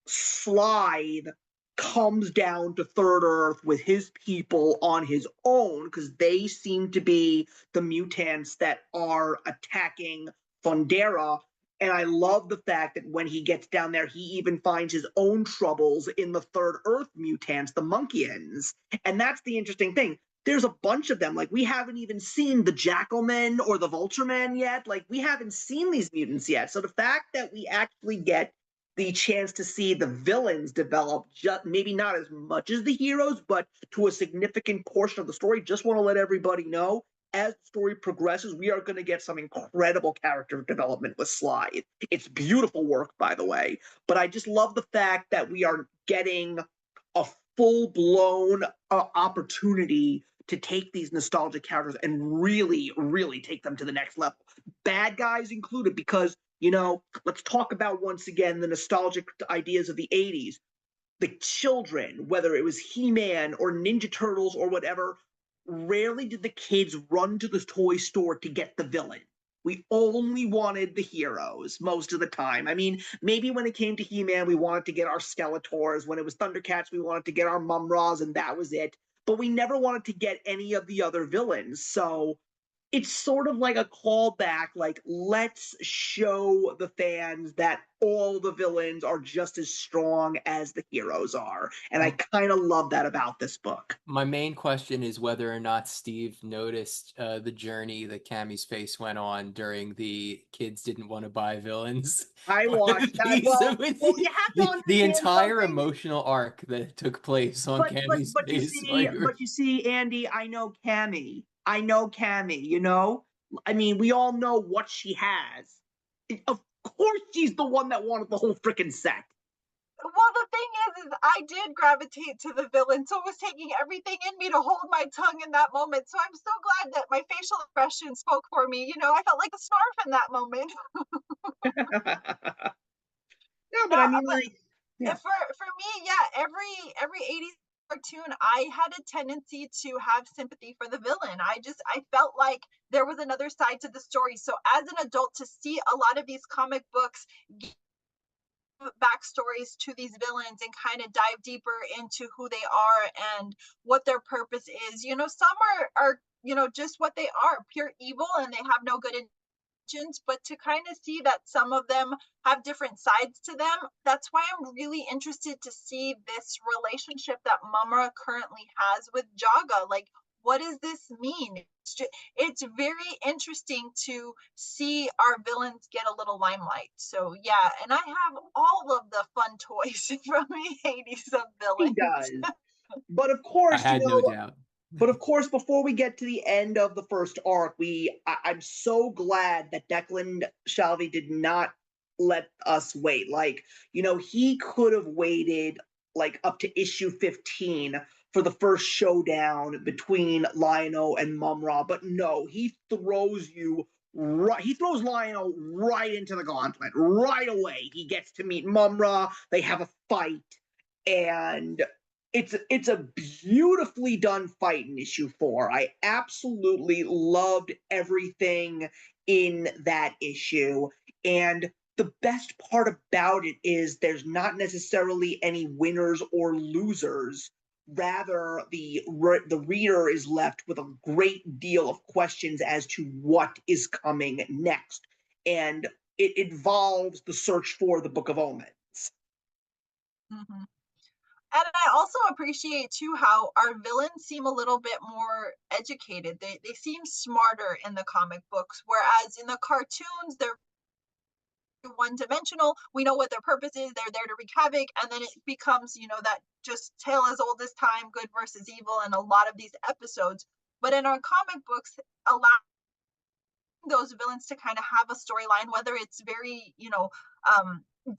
Slide comes down to Third Earth with his people on his own, because they seem to be the mutants that are attacking Thundera. And I love the fact that when he gets down there, he even finds his own troubles in the Third Earth mutants, the Monkians. And that's the interesting thing. There's a bunch of them. Like, we haven't even seen the Jackalmen or the Vulturemen yet. Like, we haven't seen these mutants yet. So the fact that we actually get the chance to see the villains develop, just maybe not as much as the heroes, but to a significant portion of the story, just want to let everybody know, as the story progresses, we are going to get some incredible character development with Sly. It's beautiful work, by the way, but I just love the fact that we are getting a full-blown opportunity to take these nostalgic characters and really, really take them to the next level. Bad guys included, because, you know, let's talk about, once again, the nostalgic ideas of the 80s. The children, whether it was He-Man or Ninja Turtles or whatever, rarely did the kids run to the toy store to get the villain. We only wanted the heroes most of the time. I mean, maybe when it came to He-Man, we wanted to get our Skeletors. When it was Thundercats, we wanted to get our Mumras, and that was it. But we never wanted to get any of the other villains. So it's sort of like a callback, like, let's show the fans that all the villains are just as strong as the heroes are. And I kind of love that about this book. My main question is whether or not Steve noticed the journey that Cammy's face went on during the kids didn't want to buy villains. I watched that. Well, you have to understand the entire something. emotional arc that took place on Cammy's face. But you see, Andy, I know Cammy. I know Cammy, you know? I mean, we all know what she has. Of course she's the one that wanted the whole freaking set. Well, the thing is I did gravitate to the villain, so it was taking everything in me to hold my tongue in that moment. So I'm so glad that my facial expression spoke for me. You know, I felt like a snarf in that moment. No, but I mean, like, yeah. For me, yeah, every 80s cartoon, I had a tendency to have sympathy for the villain. I felt like there was another side to the story. So as an adult, to see a lot of these comic books give backstories to these villains and kind of dive deeper into who they are and what their purpose is. You know, some are you know, just what they are, pure evil, and they have no good intentions. But to kind of see that some of them have different sides to them, that's why I'm really interested to see this relationship that Mumra currently has with Jaga. Like, what does this mean? It's very interesting to see our villains get a little limelight. So yeah, and I have all of the fun toys from the 80s of villains. He does. But of course, I had no doubt. But of course, before we get to the end of the first arc, I'm so glad that Declan Shalvey did not let us wait. Like, you know, he could have waited like up to issue 15 for the first showdown between Lion-O and Mumra, but no, he throws Lion-O right into the gauntlet right away. He gets to meet Mumra, they have a fight, and it's a beautifully done fight in issue 4. I absolutely loved everything in that issue, and the best part about it is there's not necessarily any winners or losers. Rather, the reader is left with a great deal of questions as to what is coming next, and it involves the search for the Book of Omens. Mm-hmm. And I also appreciate too how our villains seem a little bit more educated. They seem smarter in the comic books, whereas in the cartoons they're one-dimensional. We know what their purpose is. They're there to wreak havoc, and then it becomes, you know, that just tale as old as time, good versus evil, in a lot of these episodes. But in our comic books, allow those villains to kind of have a storyline, whether it's very, you know,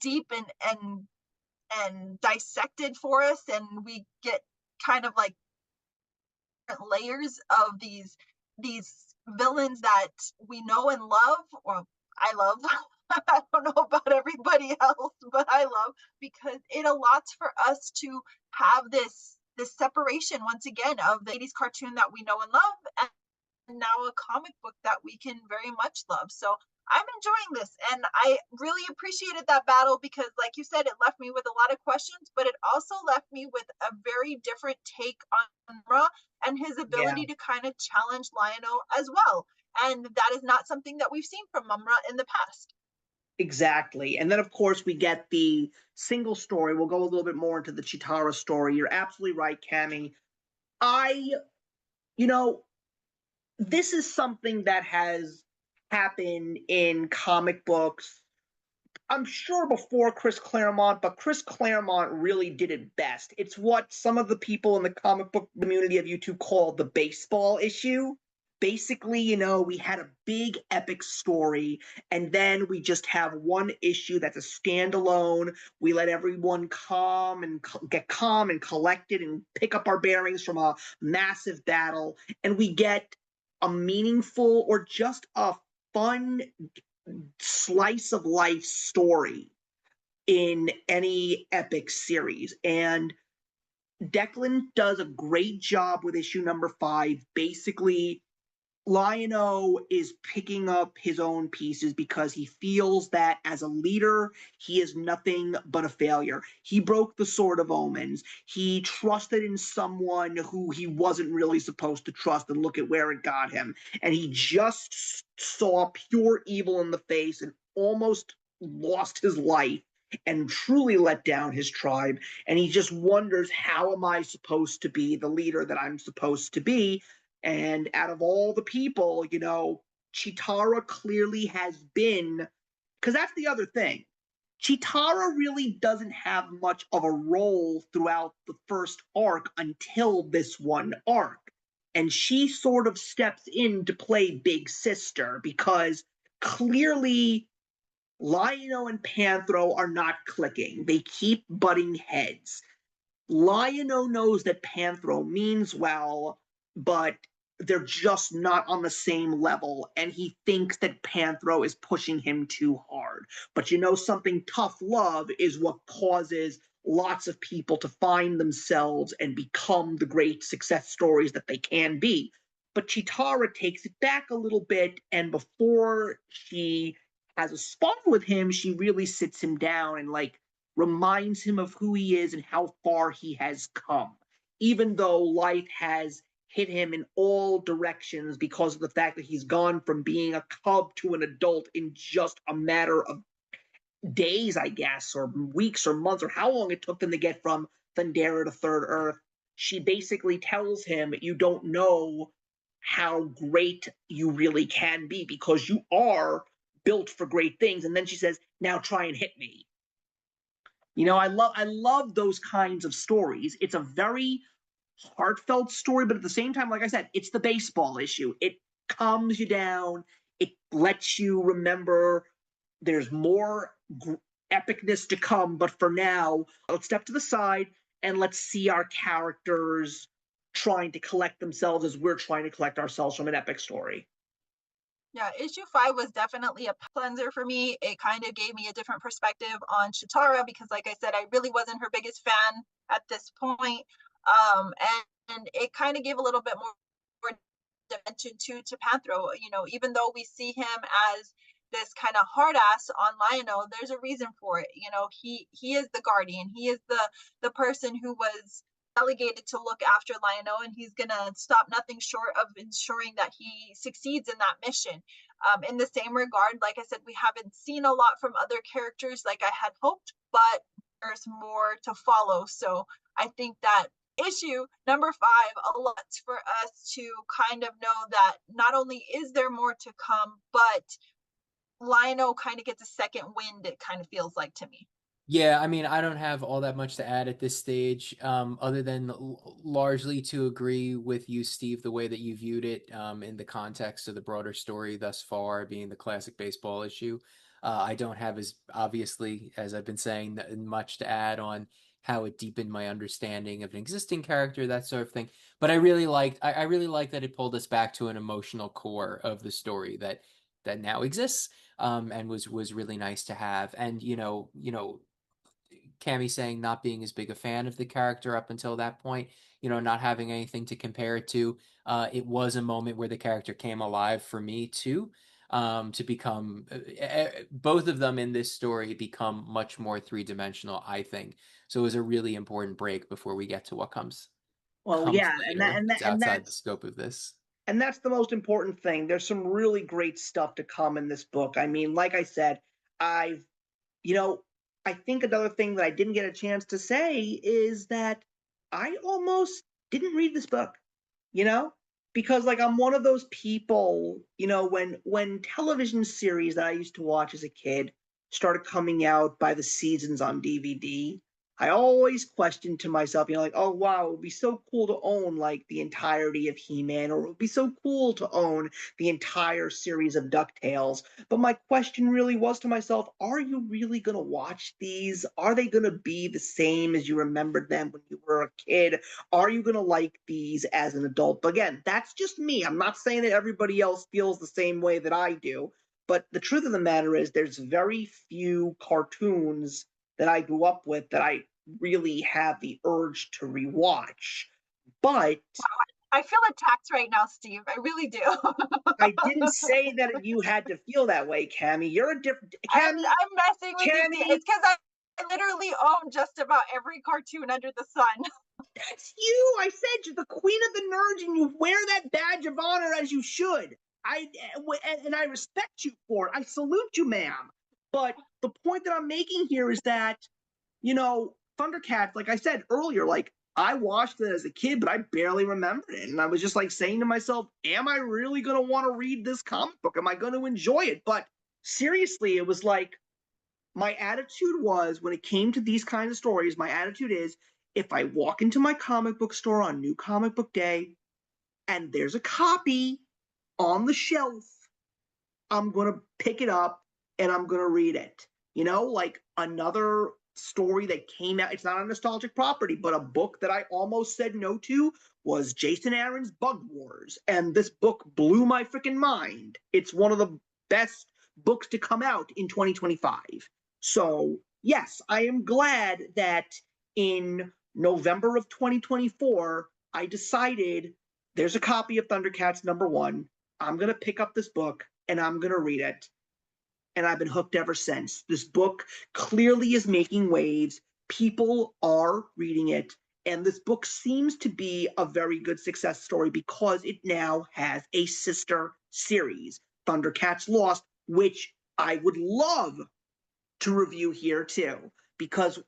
deep and dissected for us, and we get kind of like layers of these villains that we know and love, or I love. I don't know about everybody else, but I love, because it allots for us to have this separation once again of the 80s cartoon that we know and love, and now a comic book that we can very much love. So I'm enjoying this. And I really appreciated that battle because, like you said, it left me with a lot of questions, but it also left me with a very different take on Ra and his Yeah, ability to kind of challenge Lion-O as well. And that is not something that we've seen from Mumra in the past. exactly. And then, of course, we get the single story. We'll go a little bit more into the Chitara story. You're absolutely right, Cami. I, you know, this is something that has happened in comic books, I'm sure before Chris Claremont, but Chris Claremont really did it best. It's what some of the people in the comic book community of YouTube call the baseball issue. Basically, we had a big epic story, and then we just have one issue that's a standalone. We let everyone get calm and collected and pick up our bearings from a massive battle, and we get a meaningful or just a fun slice of life story in any epic series. And Declan does a great job with issue number 5. Basically, Lion-O is picking up his own pieces because he feels that as a leader, he is nothing but a failure. He broke the sword of Omens. He trusted in someone who he wasn't really supposed to trust, and look at where it got him. And he just saw pure evil in the face and almost lost his life and truly let down his tribe. And he just wonders, how am I supposed to be the leader that I'm supposed to be? And out of all the people, Chitara clearly has been, because that's the other thing. Chitara really doesn't have much of a role throughout the first arc until this one arc. And she sort of steps in to play big sister because clearly Lion-O and Panthro are not clicking. They keep butting heads. Lion-O knows that Panthro means well, but they're just not on the same level, and he thinks that Panthro is pushing him too hard. But something, tough love is what causes lots of people to find themselves and become the great success stories that they can be. But Chitara takes it back a little bit, and before she has a spar with him, she really sits him down and reminds him of who he is and how far he has come, even though life has hit him in all directions because of the fact that he's gone from being a cub to an adult in just a matter of days, I guess, or weeks or months, or how long it took them to get from Thundera to Third Earth. She basically tells him, you don't know how great you really can be because you are built for great things. And then she says, now try and hit me. I love those kinds of stories. It's a very heartfelt story, but at the same time, like I said, it's the baseball issue. It calms you down. It lets you remember there's more epicness to come. But for now, let's step to the side and let's see our characters trying to collect themselves as we're trying to collect ourselves from an epic story. Yeah, issue 5 was definitely a cleanser for me. It kind of gave me a different perspective on Chitara because, like I said, I really wasn't her biggest fan at this point. And it kind of gave a little bit more dimension to Panthro. Even though we see him as this kind of hard ass on Lion-O, there's a reason for it. He is the guardian. He is the person who was delegated to look after Lion-O, and he's gonna stop nothing short of ensuring that he succeeds in that mission. In the same regard, like I said, we haven't seen a lot from other characters like I had hoped, but there's more to follow. So I think that issue number 5 allows for us to kind of know that not only is there more to come, but Lion-O kind of gets a second wind, it kind of feels like to me. Yeah, I mean, I don't have all that much to add at this stage, other than largely to agree with you, Steve, the way that you viewed it, in the context of the broader story thus far, being the classic baseball issue. I don't have, as obviously, as I've been saying, much to add on how it deepened my understanding of an existing character, that sort of thing. But I really liked that it pulled us back to an emotional core of the story that now exists, and was really nice to have. And Cammy saying not being as big a fan of the character up until that point, not having anything to compare it to. It was a moment where the character came alive for me too. to become both of them in this story become much more three-dimensional, I think. So it was a really important break before we get to what comes Yeah, later. It's outside the scope of this. And that's the most important thing. There's some really great stuff to come in this book. I mean, like I said, I've, you know, I think another thing that I didn't get a chance to say is that I almost didn't read this book, you know, because like I'm one of those people, when television series that I used to watch as a kid started coming out by the seasons on DVD, I always questioned to myself, like, oh wow, it would be so cool to own like the entirety of He-Man, or it would be so cool to own the entire series of DuckTales. But my question really was to myself, are you really gonna watch these? Are they gonna be the same as you remembered them when you were a kid? Are you gonna like these as an adult? But again, that's just me. I'm not saying that everybody else feels the same way that I do. But the truth of the matter is there's very few cartoons that I grew up with that I really have the urge to rewatch. But I feel attacked right now, Steve. I really do. I didn't say that you had to feel that way, Cammy. You're a different Cammy. I'm messing with you. It's because I literally own just about every cartoon under the sun. That's you. I said you're the queen of the nerds, and you wear that badge of honor as you should. And I respect you for it. I salute you, ma'am. But the point that I'm making here is that, Thundercats, like I said earlier, like I watched it as a kid, but I barely remembered it. And I was just like saying to myself, am I really going to want to read this comic book? Am I going to enjoy it? But seriously, it was like my attitude was when it came to these kinds of stories, my attitude is if I walk into my comic book store on New Comic Book Day and there's a copy on the shelf, I'm going to pick it up and I'm going to read it. Like another story that came out, it's not a nostalgic property, but a book that I almost said no to was Jason Aaron's Bug Wars. And this book blew my freaking mind. It's one of the best books to come out in 2025. So, yes, I am glad that in November of 2024, I decided there's a copy of Thundercats #1. I'm going to pick up this book and I'm going to read it. And I've been hooked ever since. This book clearly is making waves. People are reading it. And this book seems to be a very good success story because it now has a sister series, Thundercats Lost, which I would love to review here too. Because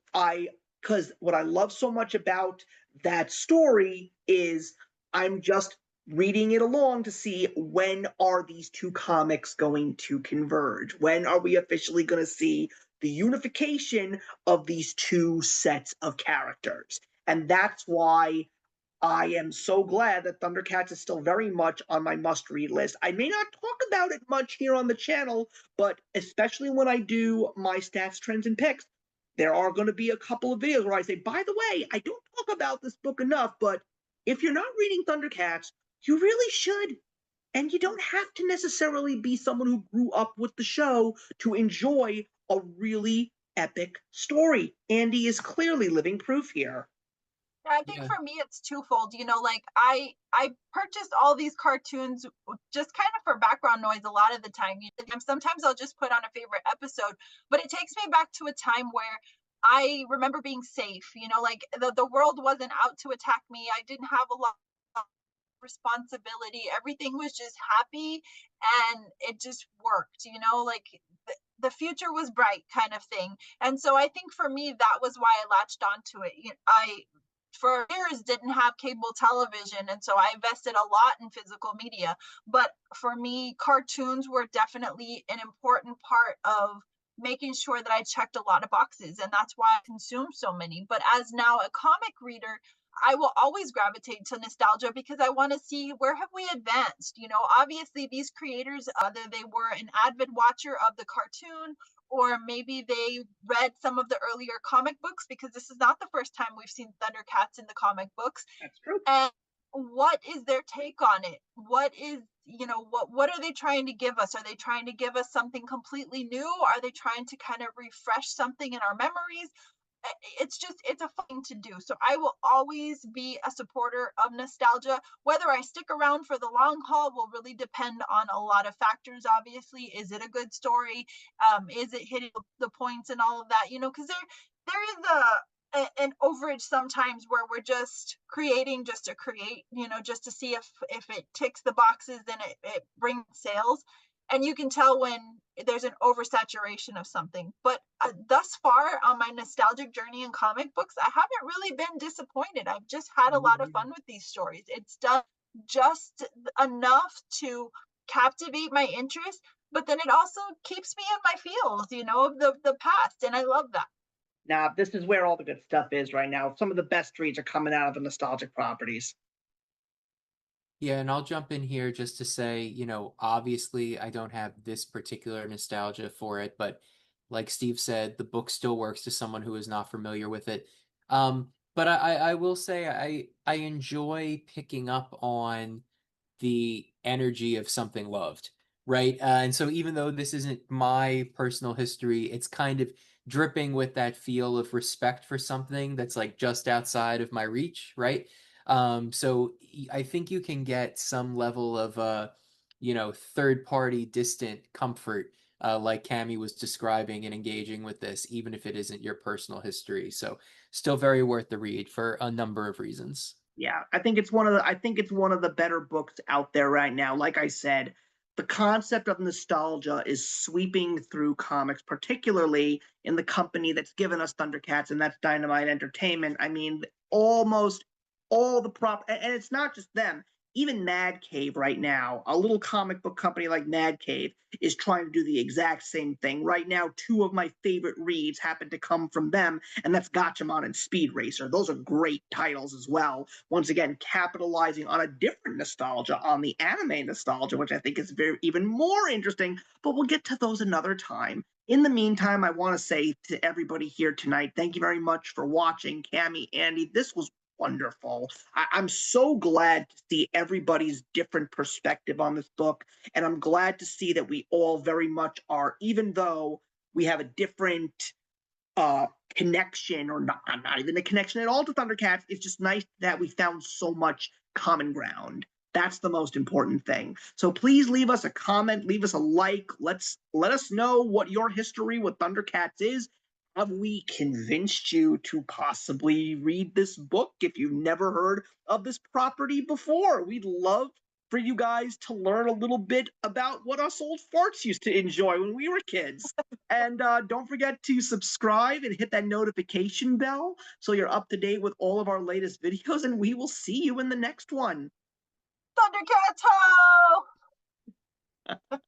what I love so much about that story is I'm just reading it along to see when are these two comics going to converge? When are we officially going to see the unification of these two sets of characters? And that's why I am so glad that Thundercats is still very much on my must-read list. I may not talk about it much here on the channel, but especially when I do my stats, trends, and picks, there are going to be a couple of videos where I say, by the way, I don't talk about this book enough, but if you're not reading Thundercats, you really should. And you don't have to necessarily be someone who grew up with the show to enjoy a really epic story. Andy is clearly living proof here. I think for me it's twofold. Like I purchased all these cartoons just kind of for background noise a lot of the time. Sometimes I'll just put on a favorite episode, but it takes me back to a time where I remember being safe. Like the world wasn't out to attack me. I didn't have a lot responsibility. Everything was just happy and it just worked, like the future was bright kind of thing. And so I think for me that was why I latched onto it. I for years didn't have cable television, and so I invested a lot in physical media, but for me cartoons were definitely an important part of making sure that I checked a lot of boxes, and that's why I consume so many. But as now a comic reader, I will always gravitate to nostalgia because I want to see where have we advanced. Obviously these creators, either they were an avid watcher of the cartoon or maybe they read some of the earlier comic books, because this is not the first time we've seen Thundercats in the comic books. That's true. And what is their take on it? What is, what are they trying to give us? Are they trying to give us something completely new? Are they trying to kind of refresh something in our memories? it's a fun thing to do. So I will always be a supporter of nostalgia. Whether I stick around for the long haul will really depend on a lot of factors. Obviously, is it a good story? Is it hitting the points and all of that? Because there is an overage sometimes where we're just creating just to create, just to see if it ticks the boxes, then it brings sales. And you can tell when there's an oversaturation of something. But thus far on my nostalgic journey in comic books, I haven't really been disappointed. I've just had a lot of fun with these stories. It's done just enough to captivate my interest, but then it also keeps me in my feels, of the past. And I love that. Now, this is where all the good stuff is right now. Some of the best reads are coming out of the nostalgic properties. Yeah, and I'll jump in here just to say, obviously I don't have this particular nostalgia for it, but like Steve said, the book still works to someone who is not familiar with it. But I will say I enjoy picking up on the energy of something loved, right? And so even though this isn't my personal history, it's kind of dripping with that feel of respect for something that's like just outside of my reach, right? So I think you can get some level of third party distant comfort, like Cami was describing and engaging with this, even if it isn't your personal history. So still very worth the read for a number of reasons. Yeah, I think it's one of the better books out there right now. Like I said, the concept of nostalgia is sweeping through comics, particularly in the company that's given us Thundercats, and that's Dynamite Entertainment. I mean, almost all the and it's not just them. Even Mad Cave right now, a little comic book company like Mad Cave, is trying to do the exact same thing. Right now, two of my favorite reads happen to come from them, and that's Gatchaman and Speed Racer. Those are great titles as well. Once again, capitalizing on a different nostalgia, on the anime nostalgia, which I think is even more interesting, but we'll get to those another time. In the meantime, I want to say to everybody here tonight, thank you very much for watching. Cami, Andy, this was wonderful. I'm so glad to see everybody's different perspective on this book, and I'm glad to see that we all very much are, even though we have a different connection, or not even a connection at all to Thundercats. It's just nice that we found so much common ground. That's the most important thing. So please leave us a comment, leave us a like. Let us know what your history with Thundercats is. Have we convinced you to possibly read this book if you've never heard of this property before? We'd love for you guys to learn a little bit about what us old farts used to enjoy when we were kids. And don't forget to subscribe and hit that notification bell so you're up to date with all of our latest videos, and we will see you in the next one. Thundercats ho!